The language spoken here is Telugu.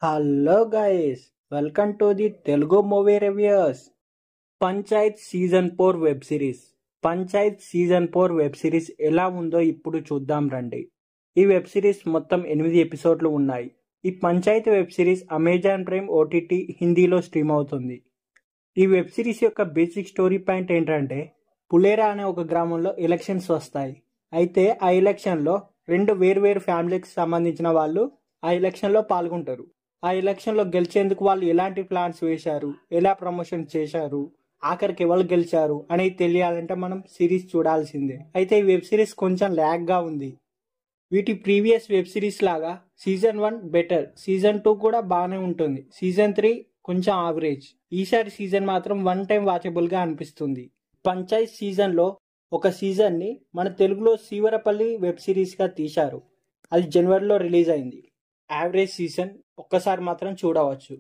Hello guys, welcome to the Telugu movie reviews. Panchayat season 4 web series. Panchayat season 4 web series ఎలా ఉందో ఇప్పుడు చూద్దాం రండి. ఈ వెబ్ సిరీస్ మొత్తం 8 ఎపిసోడ్లు ఉన్నాయి. ఈ Panchayat web series Amazon prime OTT హిందీలో స్ట్రీమ్ అవుతుంది. ఈ వెబ్ సిరీస్ యొక్క బేసిక్ స్టోరీ పాయింట్ ఏంటంటే, పులేరా అనే ఒక గ్రామంలో ఎలక్షన్స్ వస్తాయి. అయితే ఆ ఎలక్షన్లో రెండు వేరు ఫ్యామిలీకి సంబంధించిన వాళ్ళు ఆ ఎలక్షన్లో పాల్గొంటారు. ఆ ఎలక్షన్లో గెలిచేందుకు వాళ్ళు ఎలాంటి ప్లాన్స్ వేశారు, ఎలా ప్రమోషన్ చేశారు, ఆఖరికి ఎవరు గెలిచారు అనేది తెలియాలంటే మనం సిరీస్ చూడాల్సిందే. అయితే ఈ వెబ్ సిరీస్ కొంచెం ల్యాగ్గా ఉంది. వీటి ప్రీవియస్ వెబ్ సిరీస్ లాగా సీజన్ 1 బెటర్, సీజన్ 2 కూడా బాగానే ఉంటుంది, సీజన్ 3 కొంచెం యావరేజ్. ఈసారి సీజన్ మాత్రం వన్ టైం వాచబుల్గా అనిపిస్తుంది. పంచాయత్ సీజన్లో ఒక సీజన్ని మన తెలుగులో సీవరపల్లి వెబ్ సిరీస్గా తీశారు. అది జనవరిలో రిలీజ్ అయింది. యావరేజ్ సీజన్, ఒక్కసారి మాత్రం చూడవచ్చు.